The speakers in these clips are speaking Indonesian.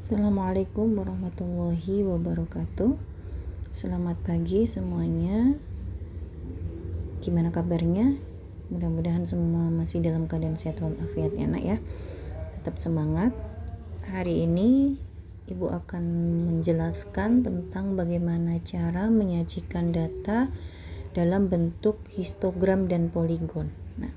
Assalamualaikum warahmatullahi wabarakatuh. Selamat pagi semuanya. Gimana kabarnya? Mudah-mudahan semua masih dalam keadaan sehat walafiat ya nak ya. Tetap semangat. Hari ini Ibu akan menjelaskan tentang bagaimana cara menyajikan data dalam bentuk histogram dan poligon. Nah,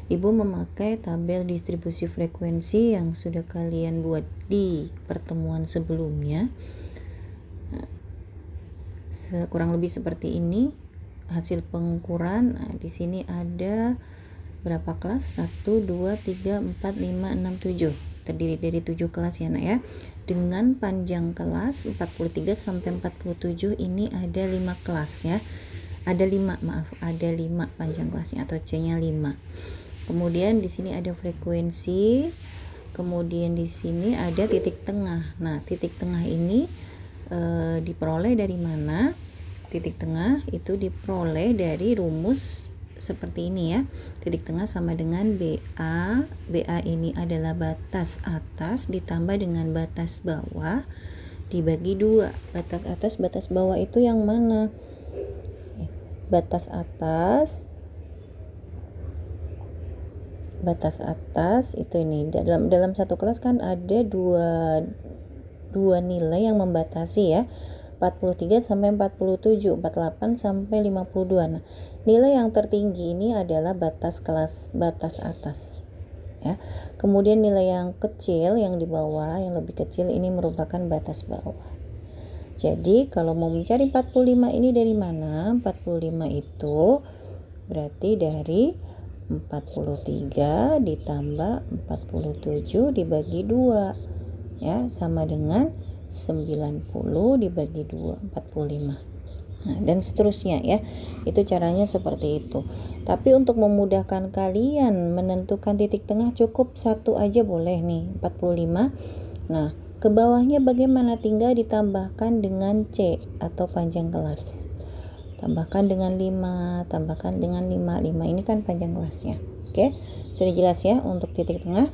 Ibu memakai tabel distribusi frekuensi yang sudah kalian buat di pertemuan sebelumnya. Kurang lebih seperti ini hasil pengukuran. Nah, di sini ada berapa kelas? 1, 2, 3, 4, 5, 6, 7. Terdiri dari 7 kelas ya nak ya. Dengan panjang kelas 43 sampai 47 ini ada 5 kelas ya. Ada 5 panjang kelasnya atau C-nya 5. Kemudian di sini ada frekuensi, kemudian di sini ada titik tengah. Nah, titik tengah ini diperoleh dari mana? Titik tengah itu diperoleh dari rumus seperti ini ya. Titik tengah sama dengan BA. BA ini adalah batas atas ditambah dengan batas bawah dibagi 2. Batas atas, batas bawah itu yang mana? Batas atas itu ini dalam satu kelas kan ada dua nilai yang membatasi ya, 43 sampai 47, 48 sampai 52. Nah, nilai yang tertinggi ini adalah batas atas ya. Kemudian nilai yang kecil yang di bawah, yang lebih kecil ini merupakan batas bawah. Jadi kalau mau mencari 45 ini dari mana? 45 itu berarti dari 43 ditambah 47 dibagi 2 ya, sama dengan 90 dibagi 2, 45. Nah, dan seterusnya ya. Itu caranya seperti itu. Tapi untuk memudahkan kalian menentukan titik tengah cukup satu aja boleh nih, 45. Nah, ke bawahnya bagaimana? Tinggal ditambahkan dengan C atau panjang kelas. Tambahkan dengan 5, tambahkan dengan 5 ini kan panjang kelasnya. Oke, sudah jelas ya untuk titik tengah.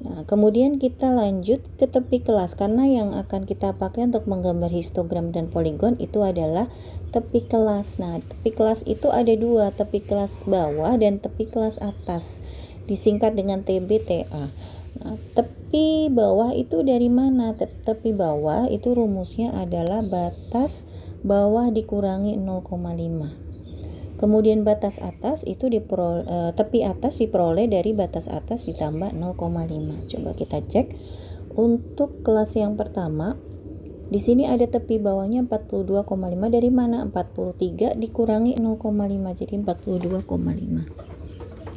Nah, kemudian kita lanjut ke tepi kelas, karena yang akan kita pakai untuk menggambar histogram dan poligon itu adalah tepi kelas. Nah, tepi kelas itu ada 2, tepi kelas bawah dan tepi kelas atas, disingkat dengan TBTA. Nah, tepi bawah itu dari mana? Tepi bawah itu rumusnya adalah batas bawah dikurangi 0,5. Kemudian batas atas itu tepi atas diperoleh dari batas atas ditambah 0,5. Coba kita cek untuk kelas yang pertama. Di sini ada tepi bawahnya 42,5. Dari mana? 43 dikurangi 0,5 jadi 42,5.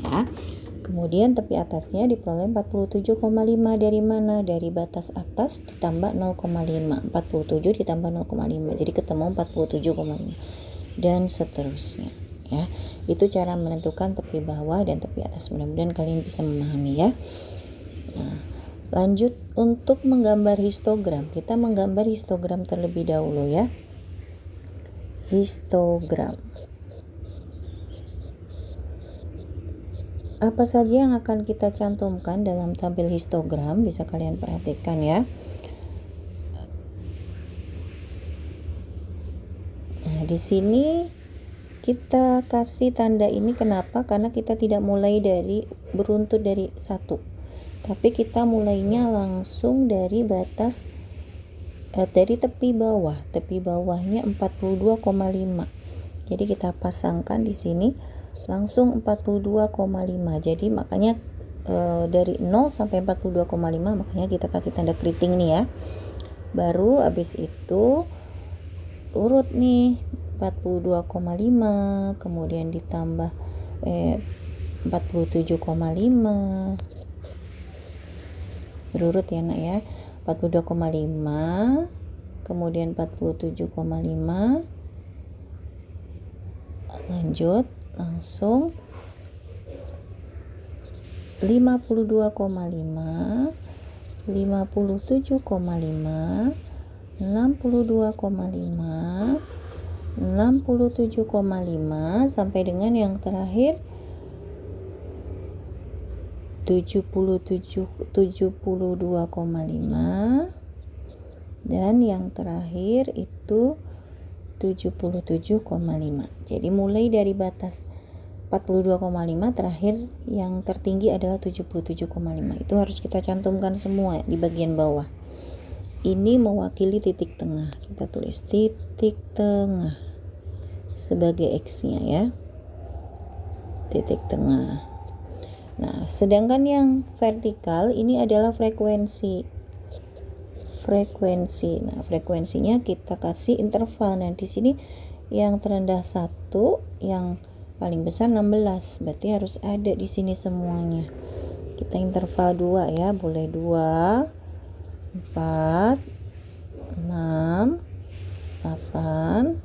Ya. Kemudian tepi atasnya diperoleh 47,5. Dari mana? Dari batas atas ditambah 0,5. 47 ditambah 0,5 jadi ketemu 47,5 dan seterusnya ya. Itu cara menentukan tepi bawah dan tepi atas. Mudah-mudahan kalian bisa memahami ya. Nah, lanjut untuk menggambar histogram. Kita menggambar histogram terlebih dahulu ya. Histogram. Apa saja yang akan kita cantumkan dalam tabel histogram bisa kalian perhatikan ya. Nah, di sini kita kasih tanda ini kenapa? Karena kita tidak mulai beruntut dari 1. Tapi kita mulainya langsung dari batas dari tepi bawah. Tepi bawahnya 42,5. Jadi kita pasangkan di sini langsung 42,5. Jadi makanya dari 0 sampai 42,5 makanya kita kasih tanda keriting nih ya. Baru habis itu urut nih 42,5, kemudian ditambah 47,5. Berurut ya nak ya. 42,5, kemudian 47,5. Lanjut langsung 52,5, 57,5, 62,5, 67,5 sampai dengan yang terakhir 72,5, dan yang terakhir itu 77,5. Jadi mulai dari batas 42,5 terakhir yang tertinggi adalah 77,5. Itu harus kita cantumkan semua di bagian bawah. Ini mewakili titik tengah. Kita tulis titik tengah sebagai X-nya ya. Titik tengah. Nah, sedangkan yang vertikal ini adalah frekuensi. Nah, frekuensinya kita kasih interval. Nah, di sini yang terendah 1, yang paling besar 16. Berarti harus ada di sini semuanya. Kita interval 2 ya, boleh 2, 4, 6, 8,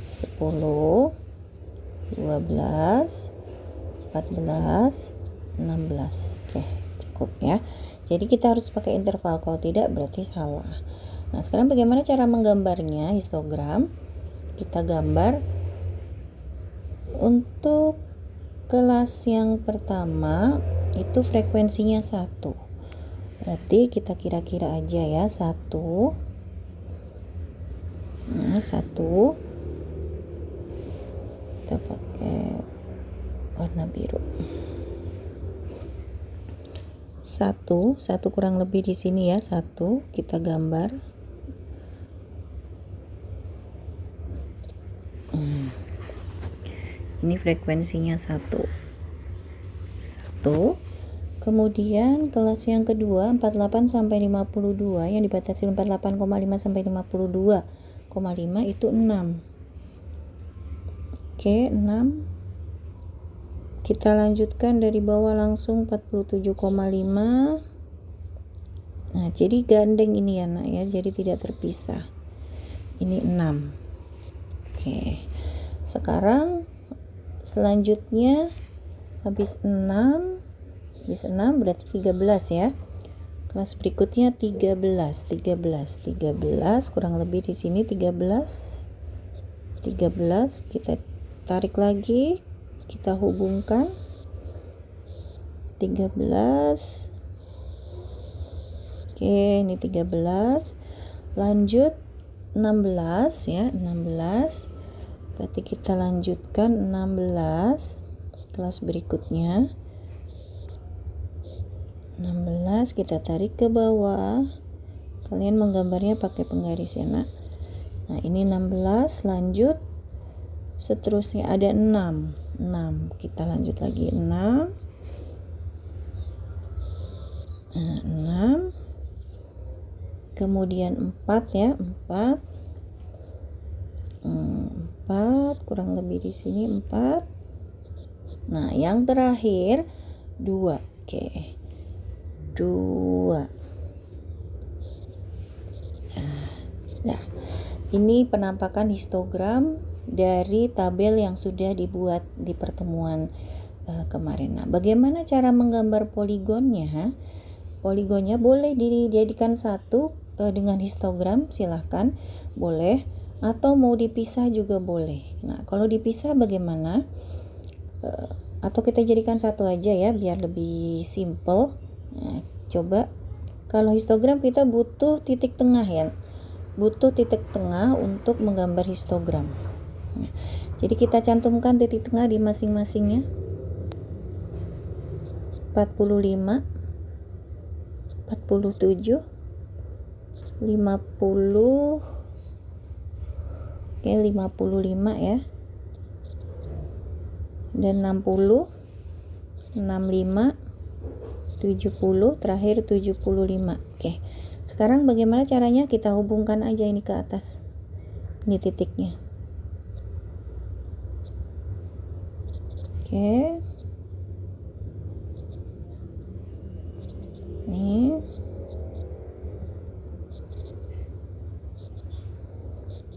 10, 12, 14, 16. Oke, cukup ya. Jadi kita harus pakai interval, kalau tidak berarti salah. Nah, sekarang bagaimana cara menggambarnya? Histogram. Kita gambar untuk kelas yang pertama itu frekuensinya 1. Berarti kita kira-kira aja ya 1. Nah, 1 kita pakai warna biru. 1 kurang lebih di sini ya, 1 kita gambar. Ini frekuensinya 1. Kemudian kelas yang kedua 48 sampai 52 yang dibatasi 48,5 sampai 52,5 itu 6. Oke, 6. Kita lanjutkan dari bawah langsung 47,5. Nah, jadi gandeng ini ya nak ya, jadi tidak terpisah. Ini 6. Oke. Sekarang selanjutnya habis 6 berarti 13 ya. Kelas berikutnya 13 kurang lebih di sini 13 kita tarik lagi, kita hubungkan 13. Oke, ini 13. Lanjut 16 ya, 16. Berarti kita lanjutkan 16 kelas berikutnya. 16 kita tarik ke bawah. Kalian menggambarnya pakai penggaris ya nak. Nah, ini 16, lanjut seterusnya ada 6. Kita lanjut lagi 6. 6. Kemudian 4 ya, 4 kurang lebih di sini 4. Nah, yang terakhir 2. Oke. 2. Nah, ini penampakan histogram dari tabel yang sudah dibuat di pertemuan kemarin. Nah, bagaimana cara menggambar poligonnya? Poligonnya boleh dijadikan satu dengan histogram, silahkan, boleh, atau mau dipisah juga boleh. Nah, kalau dipisah bagaimana? Atau kita jadikan satu aja ya, biar lebih simple. Nah, coba kalau histogram kita butuh titik tengah ya, butuh titik tengah untuk menggambar histogram. Nah, jadi kita cantumkan titik tengah di masing-masingnya. 45, 47, 50, oke 55 ya, dan 60, 65, 70, terakhir 75. Oke. Sekarang bagaimana caranya? Kita hubungkan aja ini ke atas. Ini titiknya. Oke. Nih.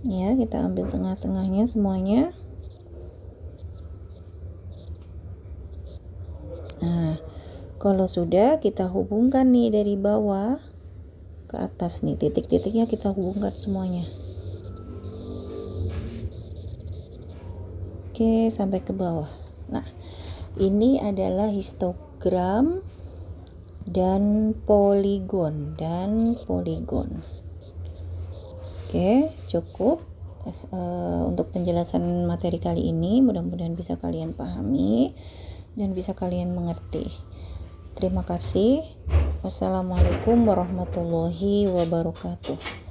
Ya, kita ambil tengah-tengahnya semuanya. Nah, kalau sudah kita hubungkan nih dari bawah ke atas nih, titik-titiknya kita hubungkan semuanya. Oke, sampai ke bawah. Nah, ini adalah histogram dan poligon. Oke, cukup untuk penjelasan materi kali ini. Mudah-mudahan bisa kalian pahami dan bisa kalian mengerti. Terima kasih. Wassalamualaikum warahmatullahi wabarakatuh.